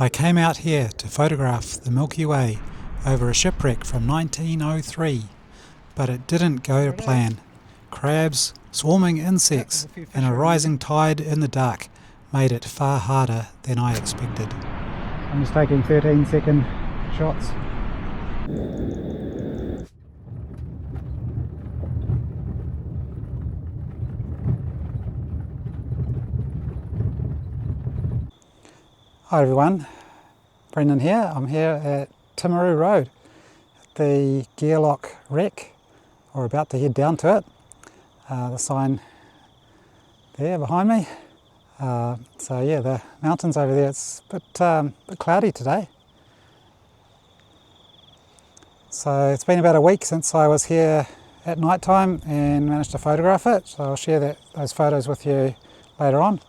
I came out here to photograph the Milky Way over a shipwreck from 1903, but it didn't go to plan. Crabs, swarming insects and a rising tide in the dark made it far harder than I expected. I'm just taking 13-second shots. Hi everyone, Brendan here. I'm here at Timaru Road at the Gairloch wreck, or about to head down to it. The sign there behind me. So yeah, the mountains over there, it's a bit cloudy today. So it's been about a week since I was here at night time and managed to photograph it, so I'll share those photos with you later on.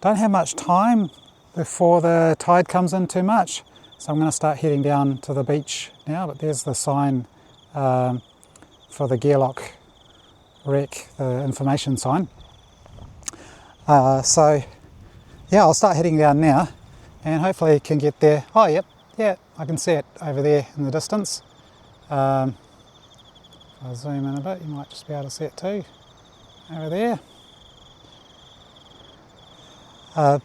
Don't have much time before the tide comes in too much, so I'm going to start heading down to the beach now. But there's the sign for the Gairloch wreck, the information sign. So yeah, I'll start heading down now and hopefully can get there. Oh yep, yeah, I can see it over there in the distance. If I zoom in a bit, you might just be able to see it too, over there.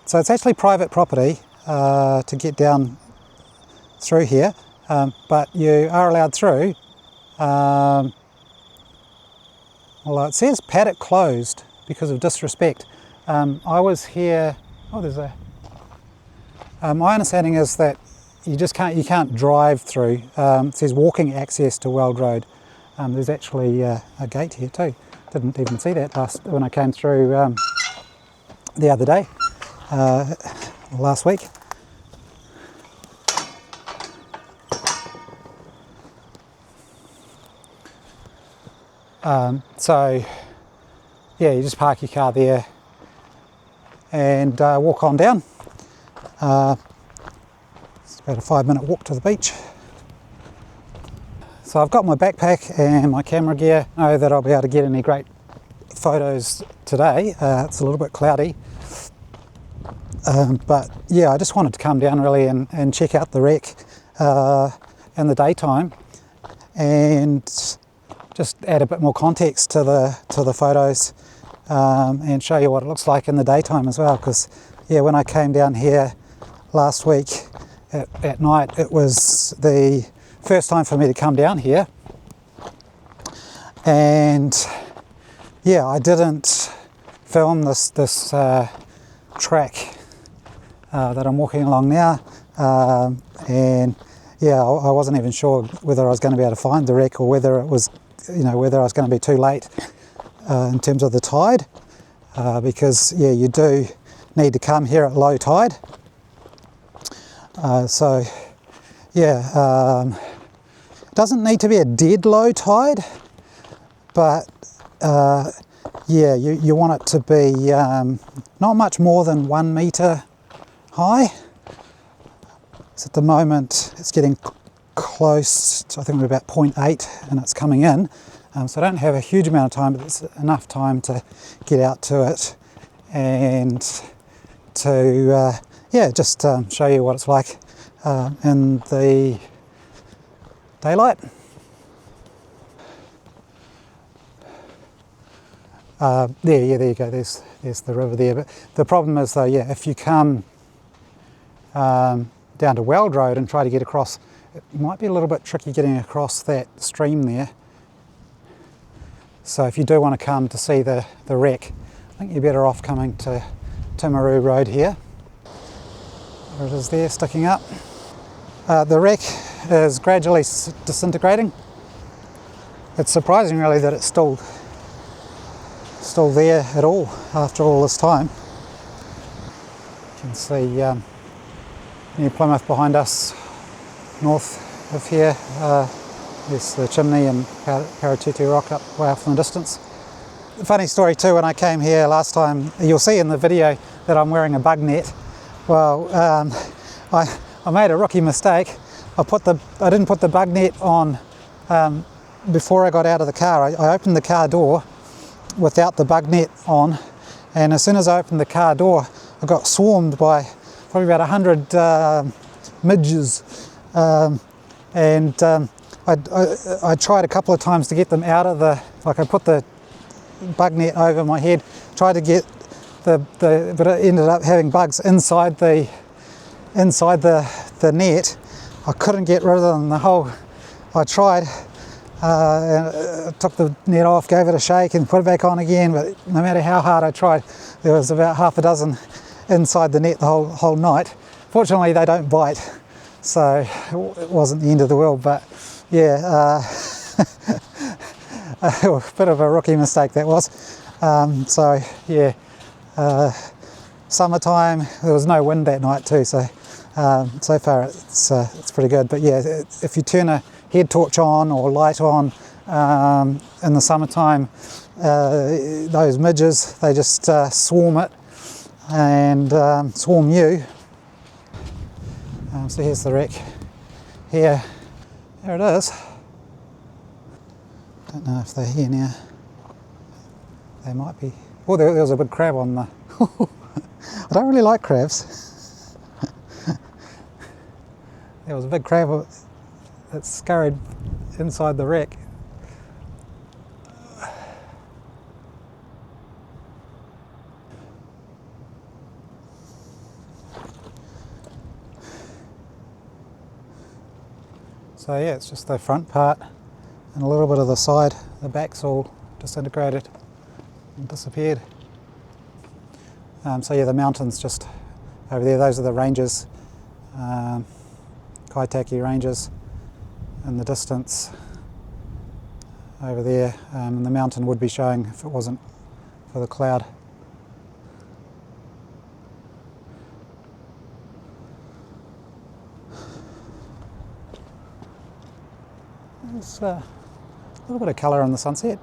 So it's actually private property to get down through here, but you are allowed through. Although it says paddock closed because of disrespect. I was here. Oh, there's a. My understanding is that you can't drive through. It says walking access to Weld Road. There's actually a gate here too. Didn't even see that when I came through the other day. Last week. So yeah, you just park your car there and walk on down. It's about a 5-minute walk to the beach. So I've got my backpack and my camera gear. I know that I'll be able to get any great photos today. It's a little bit cloudy. But yeah, I just wanted to come down really and check out the wreck in the daytime and just add a bit more context to the photos and show you what it looks like in the daytime as well. Because yeah, when I came down here last week at night, it was the first time for me to come down here, and yeah, I didn't film this track that I'm walking along now, and yeah, I wasn't even sure whether I was going to be able to find the wreck or whether it was, whether I was going to be too late in terms of the tide, because yeah, you do need to come here at low tide. So yeah, doesn't need to be a dead low tide, but yeah, you want it to be not much more than 1 metre high. So at the moment it's getting close to, I think we're about 0.8 and it's coming in. So I don't have a huge amount of time, but it's enough time to get out to it and to yeah, just show you what it's like in the daylight. There you go, there's the river there. But the problem is though, yeah, if you come down to Weld Road and try to get across, it might be a little bit tricky getting across that stream there. So if you do want to come to see the wreck, I think you're better off coming to Timaru Road here. There it is there, sticking up. The wreck is gradually disintegrating. It's surprising really that it's still there at all after all this time. You can see New Plymouth behind us, north of here. There's the chimney and Paratutu Rock up way off in the distance. Funny story too, when I came here last time, you'll see in the video that I'm wearing a bug net. Well, I made a rookie mistake. I didn't put the bug net on before I got out of the car. I opened the car door without the bug net on, and as soon as I opened the car door, I got swarmed by probably about 100 midges, I tried a couple of times to get them out of the, like I put the bug net over my head, tried to get but it ended up having bugs inside the net. I couldn't get rid of them the whole, I tried, and took the net off, gave it a shake and put it back on again, but no matter how hard I tried, there was about half a dozen inside the net the whole night. Fortunately they don't bite, so it wasn't the end of the world, but yeah, a bit of a rookie mistake that was. So yeah, summertime, there was no wind that night too, so so far it's pretty good. But yeah, if you turn a head torch on or light on in the summertime, those midges, they just swarm it and swarm you. So here's the wreck. Here it is. Don't know if they're here now. They might be. Oh, there was a big crab on the... I don't really like crabs. There was a big crab that scurried inside the wreck. So yeah, it's just the front part and a little bit of the side. The back's all disintegrated and disappeared. So yeah, the mountains just over there, those are the ranges, Kaitaki ranges in the distance over there, and the mountain would be showing if it wasn't for the cloud. There's a little bit of colour on the sunset.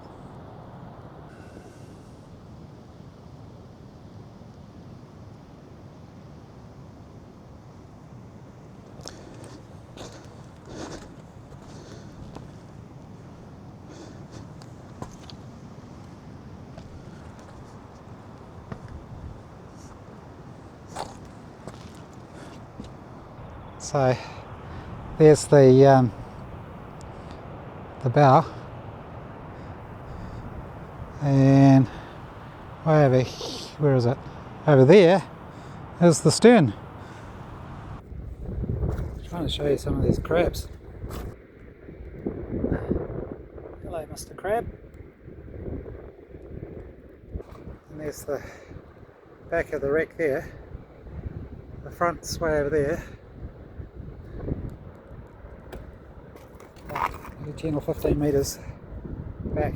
So there's the bow, and way over, where is it? Over there is the stern. I'm trying to show you some of these crabs. Hello, Mr. Crab. And there's the back of the wreck there. The front's way over there. Maybe 10 or 15 metres back.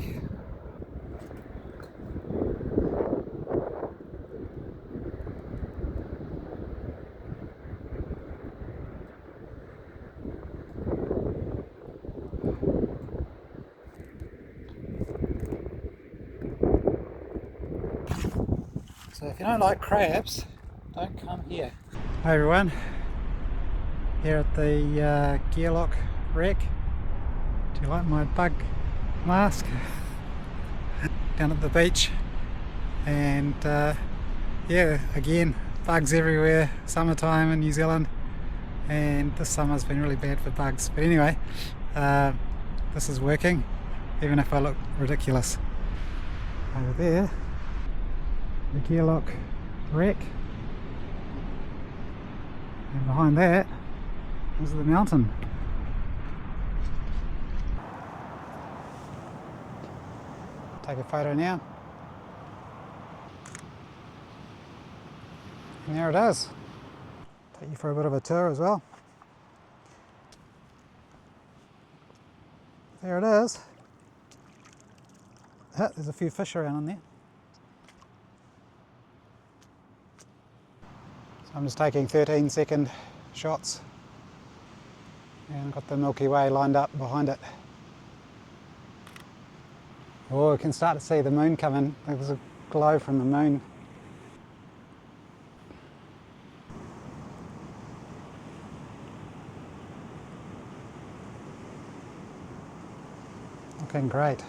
So if you don't like crabs, don't come here. Hi everyone, here at the Gairloch wreck. Do you like my bug mask? Down at the beach, and yeah, again, bugs everywhere, summertime in New Zealand, and this summer's been really bad for bugs. But anyway, this is working, even if I look ridiculous. Over there, the Gairloch wreck, and behind that is the mountain. Take a photo now. And there it is. Take you for a bit of a tour as well. There it is. There's a few fish around in there. So I'm just taking 13-second shots, and got the Milky Way lined up behind it. Oh, we can start to see the moon coming. There's a glow from the moon. Looking great.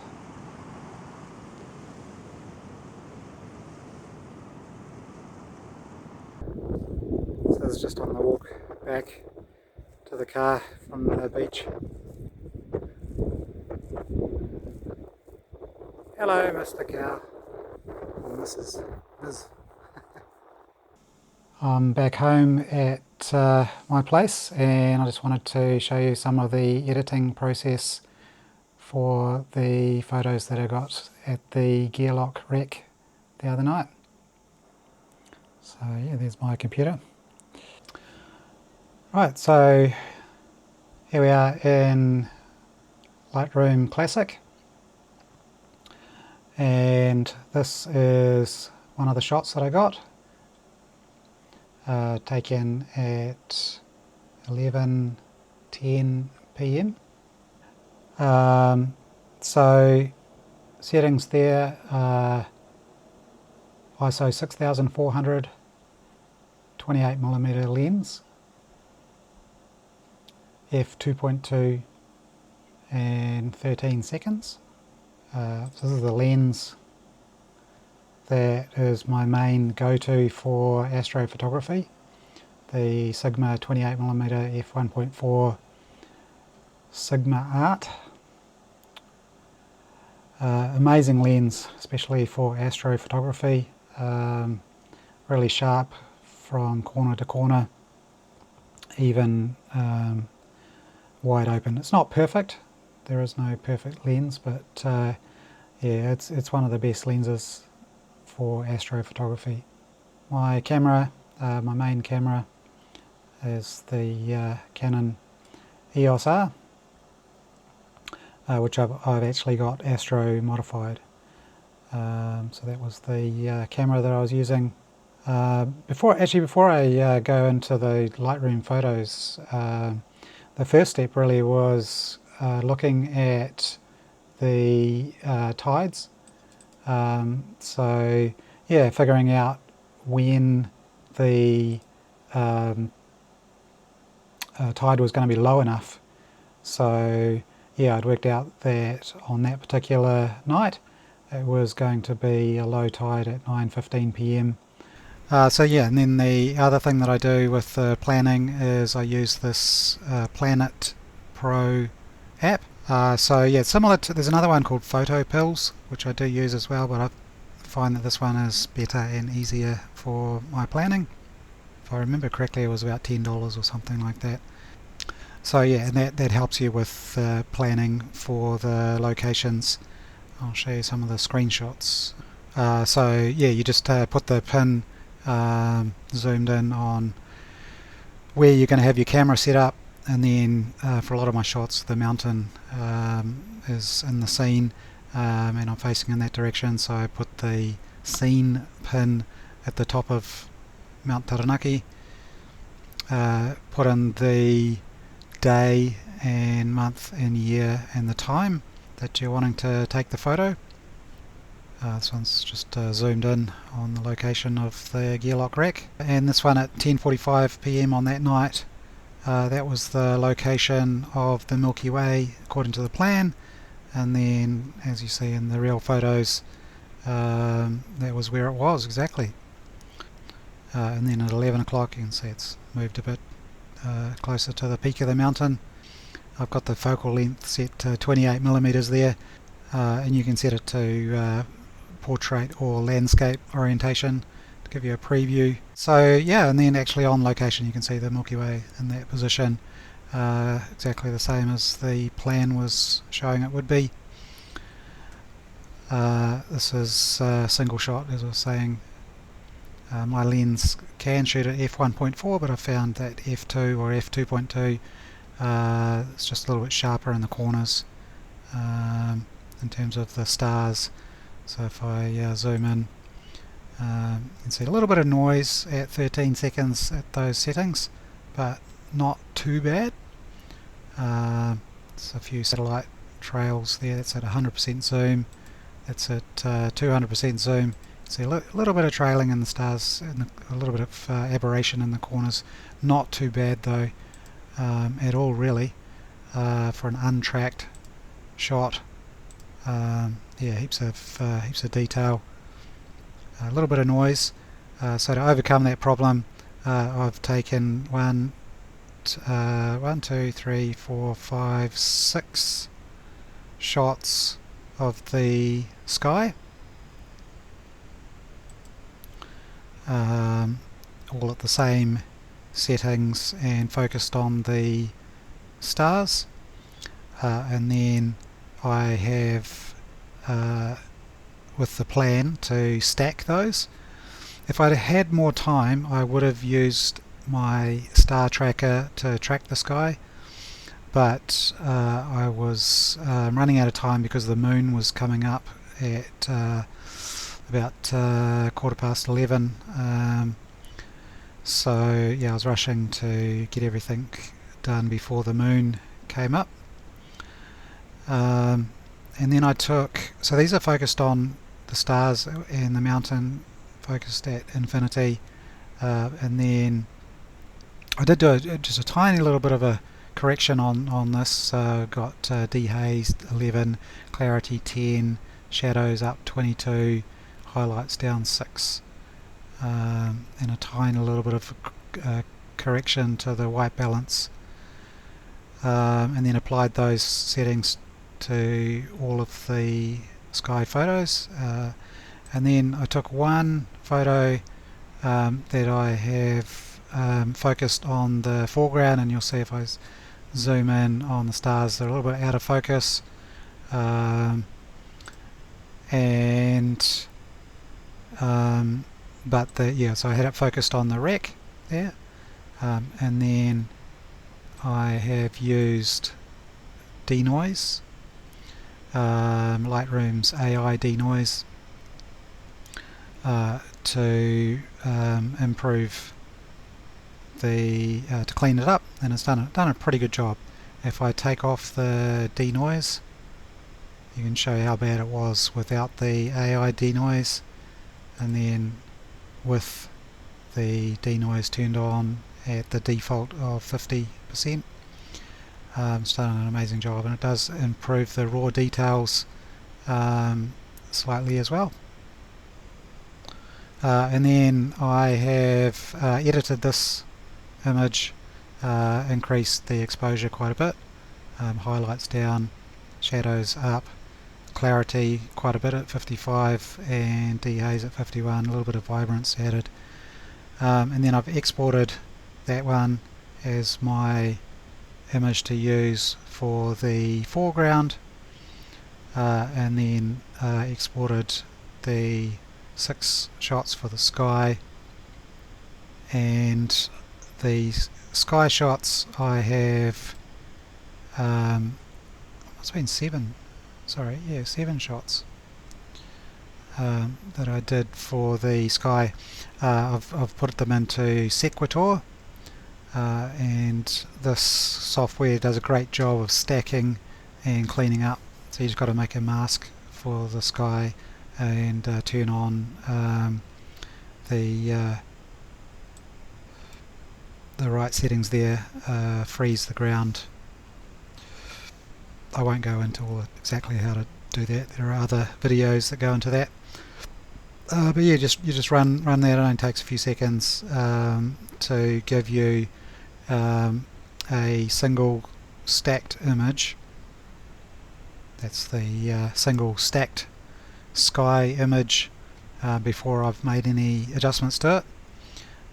So is just on the walk back to the car from the beach. Hello, Mr. Cow. Or Mrs. Ms. I'm back home at my place, and I just wanted to show you some of the editing process for the photos that I got at the Gairloch wreck the other night. So yeah, there's my computer. Right, so here we are in Lightroom Classic, and this is one of the shots that I got, taken at 11:10 p.m. So settings there are ISO 6400, 28mm lens, f2.2 and 13 seconds. So this is the lens that is my main go-to for astrophotography, the Sigma 28mm f1.4 Sigma Art. Amazing lens, especially for astrophotography. Really sharp from corner to corner, even wide open. It's not perfect. There is no perfect lens, but yeah, it's one of the best lenses for astrophotography. My camera, my main camera, is the Canon EOS R, which I've actually got Astro modified. So that was the camera that I was using. Before I go into the Lightroom photos, the first step really was looking at the tides. So yeah, figuring out when the tide was going to be low enough. So yeah, I'd worked out that on that particular night it was going to be a low tide at 9:15 p.m. So yeah, and then the other thing that I do with the planning is I use this Planet Pro app. So yeah, similar to, there's another one called Photo Pills, which I do use as well, but I find that this one is better and easier for my planning. If I remember correctly, it was about $10 or something like that. So yeah, and that helps you with planning for the locations. I'll show you some of the screenshots. So yeah, you just put the pin zoomed in on where you're going to have your camera set up, and then for a lot of my shots the mountain is in the scene, and I'm facing in that direction, so I put the scene pin at the top of Mount Taranaki, put in the day and month and year and the time that you're wanting to take the photo. This one's just zoomed in on the location of the Gairloch wreck, and this one at 10:45 p.m. on that night, that was the location of the Milky Way according to the plan, and then as you see in the real photos, that was where it was exactly. And then at 11 o'clock you can see it's moved a bit closer to the peak of the mountain. I've got the focal length set to 28mm there, and you can set it to portrait or landscape orientation to give you a preview. So yeah, and then actually on location you can see the Milky Way in that position, exactly the same as the plan was showing it would be. This is a single shot, as I was saying. My lens can shoot at f1.4, but I found that f2 or f2.2 it's just a little bit sharper in the corners in terms of the stars. So if I zoom in, you can see a little bit of noise at 13 seconds at those settings, but not too bad. It's a few satellite trails there. That's at 100% zoom. That's at 200% zoom. See a little bit of trailing in the stars, and a little bit of aberration in the corners. Not too bad though, at all really, for an untracked shot. Yeah, heaps of detail. A little bit of noise. So to overcome that problem, I've taken 1, 2, 3, 4, 5, 6 shots of the sky, all at the same settings and focused on the stars, and then I have with the plan to stack those. If I'd had more time, I would have used my star tracker to track the sky, but I was running out of time because the moon was coming up at about 11:15. So yeah, I was rushing to get everything done before the moon came up. And then I took, so these are focused on the stars and the mountain focused at infinity, and then I did do just a tiny little bit of a correction on this. Got dehaze 11, clarity 10, shadows up 22, highlights down 6, and a tiny little bit of correction to the white balance, and then applied those settings to all of the sky photos, and then I took one photo that I have focused on the foreground, and you'll see if I zoom in on the stars, they're a little bit out of focus, but so I had it focused on the wreck there, and then I have used denoise, Lightroom's AI denoise, to improve the to clean it up, and it's done a pretty good job. If I take off the denoise, you can show how bad it was without the AI denoise, and then with the denoise turned on at the default of 50%. It's done an amazing job, and it does improve the raw details slightly as well. And then I have edited this image, increased the exposure quite a bit, highlights down, shadows up, clarity quite a bit at 55, and dehaze at 51, a little bit of vibrance added, and then I've exported that one as my image to use for the foreground, and then exported the 6 shots for the sky, and the sky shots I have it's been 7 shots that I did for the sky. I've put them into Sequitur, and this software does a great job of stacking and cleaning up. So you just got to make a mask for the sky and turn on the right settings there, freeze the ground. I won't go into exactly how to do that. There are other videos that go into that. But yeah, you just run that. It only takes a few seconds to give you a single stacked image. That's the single stacked sky image before I've made any adjustments to it,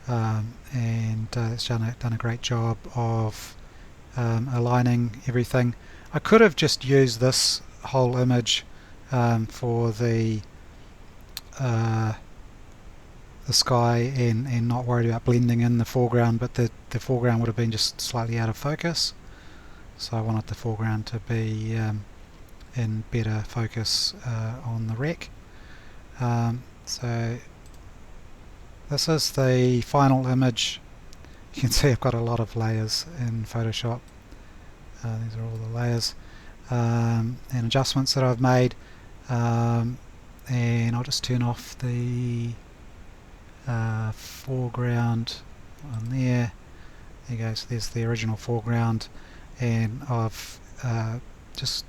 and it's done a great job of aligning everything. I could have just used this whole image for the sky and not worried about blending in the foreground, but the foreground would have been just slightly out of focus, so I wanted the foreground to be in better focus on the wreck. So this is the final image. You can see I've got a lot of layers in Photoshop. These are all the layers and adjustments that I've made, and I'll just turn off the foreground on there. There you go, so there's the original foreground, and I've just,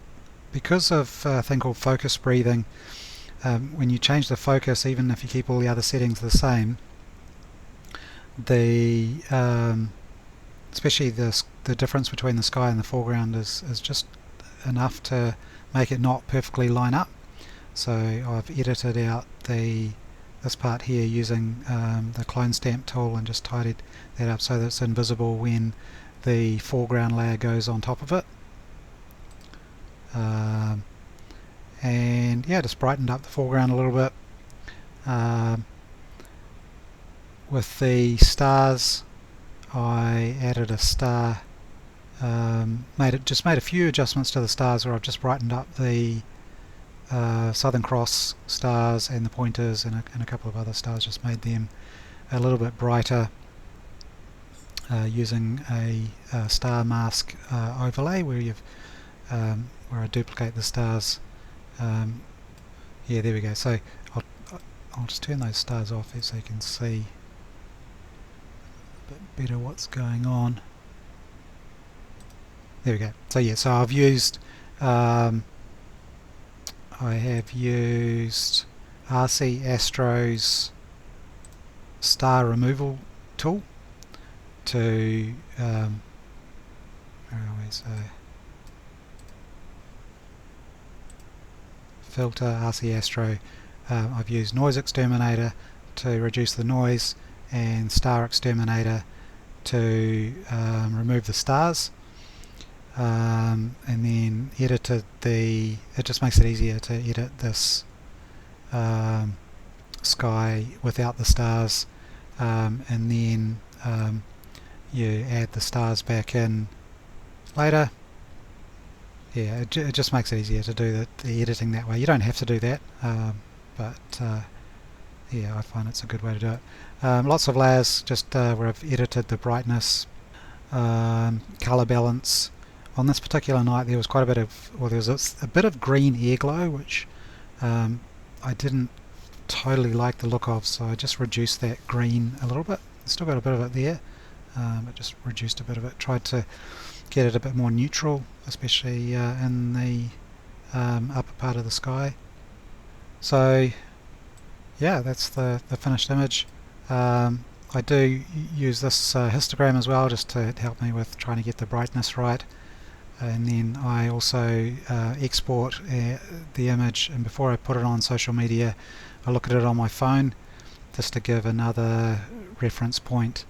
because of a thing called focus breathing, when you change the focus, even if you keep all the other settings the same, the especially the difference between the sky and the foreground is just enough to make it not perfectly line up. So I've edited out this part here using the clone stamp tool and just tidied that up so that it's invisible when the foreground layer goes on top of it. And yeah, just brightened up the foreground a little bit. With the stars, I added a star, made a few adjustments to the stars where I've just brightened up the Southern Cross stars and the pointers and a couple of other stars, just made them a little bit brighter using a star mask overlay where where I duplicate the stars. Yeah, there we go. So I'll just turn those stars off so you can see a bit better what's going on. There we go. So yeah, so I've used I have used Astro's star removal tool to where are we? So filter Astro. I've used noise exterminator to reduce the noise and star exterminator to remove the stars, and then edited it just makes it easier to edit this sky without the stars, and then you add the stars back in later. Yeah, it just makes it easier to do the editing that way. You don't have to do that, but yeah, I find it's a good way to do it. Lots of layers, just where I've edited the brightness, colour balance. On this particular night there was quite a bit of, well, there was a bit of green air glow, which I didn't totally like the look of, so I just reduced that green a little bit. Still got a bit of it there, but just reduced a bit of it. Tried to get it a bit more neutral, especially in the upper part of the sky. So yeah, that's the finished image. I do use this histogram as well, just to help me with trying to get the brightness right, and then I also export the image, and before I put it on social media I look at it on my phone just to give another reference point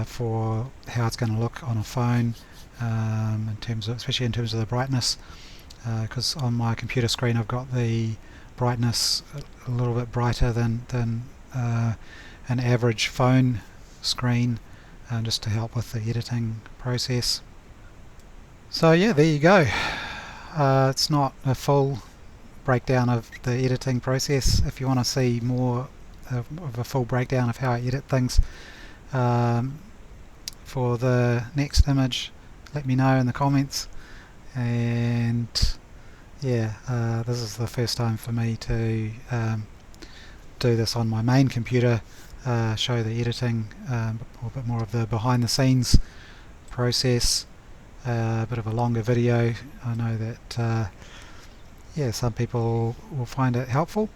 for how it's going to look on a phone, in terms of, especially in terms of the brightness, because on my computer screen I've got the brightness a little bit brighter than an average phone screen, just to help with the editing process. So yeah, there you go. It's not a full breakdown of the editing process. If you want to see more of a full breakdown of how I edit things for the next image, let me know in the comments. And yeah, this is the first time for me to do this on my main computer, show the editing, a bit more of the behind the scenes process, a bit of a longer video. I know that yeah, some people will find it helpful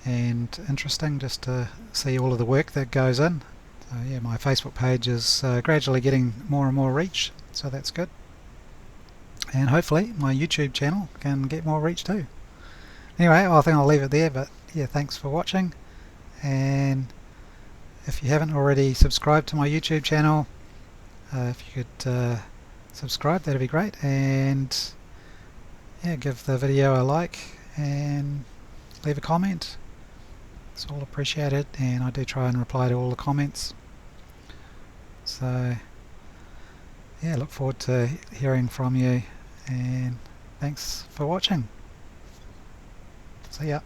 and interesting just to see all of the work that goes in. So yeah, my Facebook page is gradually getting more and more reach, so that's good. And hopefully my YouTube channel can get more reach too. Anyway, I think I'll leave it there, but yeah, thanks for watching, and if you haven't already subscribed to my YouTube channel, if you could subscribe, that'd be great, and yeah, give the video a like and leave a comment. It's all appreciated, and I do try and reply to all the comments. So yeah, look forward to hearing from you, and thanks for watching. See ya.